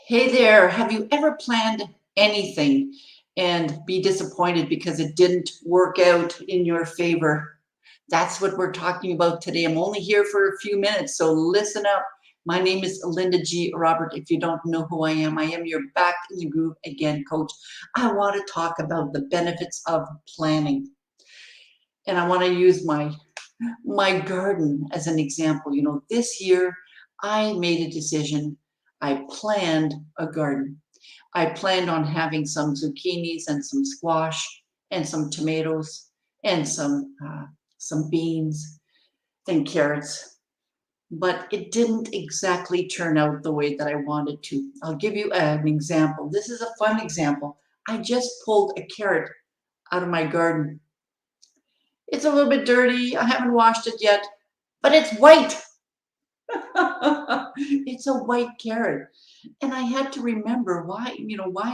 Hey there, have you ever planned anything and be disappointed because it didn't work out in your favor? That's what we're talking about today. I'm only here for a few minutes, so listen up. My name is Linda G. Robert. If you don't know who I am your back in the groove again coach. I want to talk about the benefits of planning. And I want to use my garden as an example. This year I made a decision. I planned a garden. I planned on having some zucchinis and some squash and some tomatoes and some beans and carrots, but it didn't exactly turn out the way that I wanted to. I'll give you an example. This is a fun example. I just pulled a carrot out of my garden. It's a little bit dirty. I haven't washed it yet, but it's white. It's a white carrot. And I had to remember why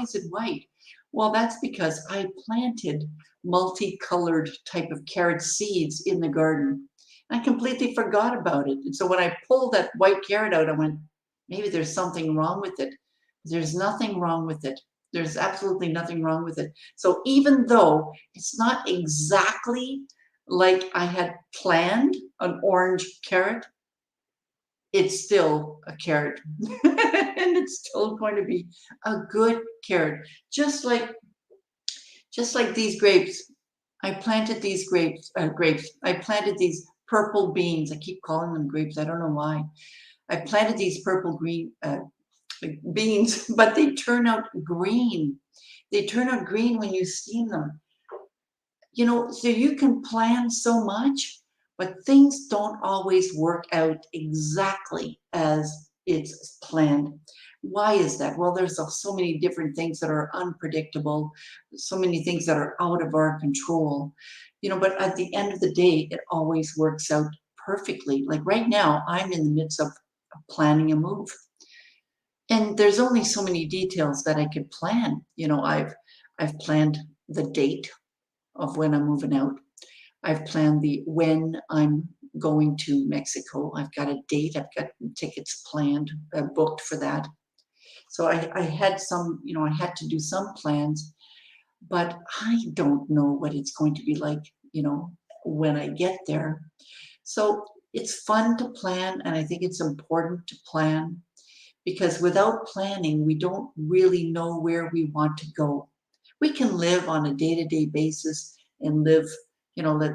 is it white? Well, that's because I planted multicolored type of carrot seeds in the garden. I completely forgot about it. And so when I pulled that white carrot out, I went, maybe there's something wrong with it. There's nothing wrong with it. There's absolutely nothing wrong with it. So even though it's not exactly like I had planned an orange carrot, it's still a carrot and it's still going to be a good carrot, just like these grapes. I planted these grapes. I planted these purple beans. I keep calling them grapes. I don't know why. I planted these purple green beans, but they turn out green. They turn out green when you steam them. So you can plan so much, but things don't always work out exactly as it's planned. Why is that? Well, there's so many different things that are unpredictable, so many things that are out of our control. But at the end of the day, it always works out perfectly. Like right now, I'm in the midst of planning a move. And there's only so many details that I could plan. I've planned the date of when I'm moving out. I've planned the when I'm going to Mexico. I've got a date. I've got tickets planned, booked for that. So I had I had to do some plans, but I don't know what it's going to be like, when I get there. So it's fun to plan, and I think it's important to plan because without planning, we don't really know where we want to go. We can live on a day-to-day basis and live, let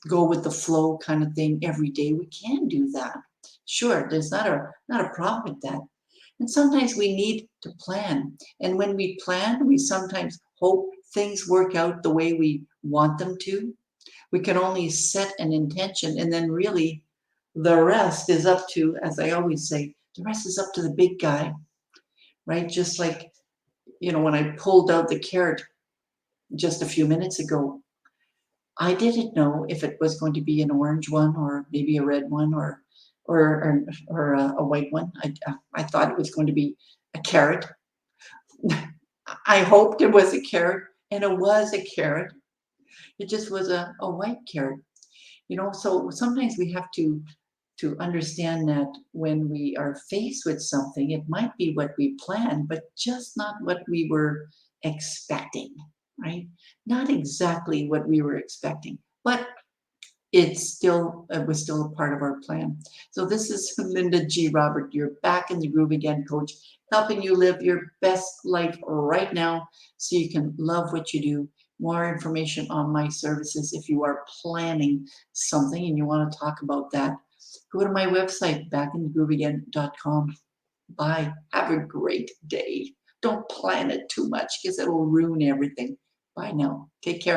go with the flow kind of thing every day. We can do that. Sure, there's not a problem with that. And sometimes we need to plan. And when we plan, we sometimes hope things work out the way we want them to. We can only set an intention, and then really the rest is up to, as I always say, the rest is up to the big guy, right? Just like, when I pulled out the carrot just a few minutes ago, I didn't know if it was going to be an orange one or maybe a red one or a white one. I thought it was going to be a carrot. I hoped it was a carrot, and it was a carrot. It just was a white carrot. So sometimes we have to understand that when we are faced with something, it might be what we planned, but just not what we were expecting, right? Not exactly what we were expecting, but it was still a part of our plan. So this is Linda G. Robert. You're back in the groove again, coach, helping you live your best life right now so you can love what you do. More information on my services if you are planning something and you want to talk about that. Go to my website, backinthegrooveagain.com. Bye. Have a great day. Don't plan it too much because it'll ruin everything. Bye now. Take care.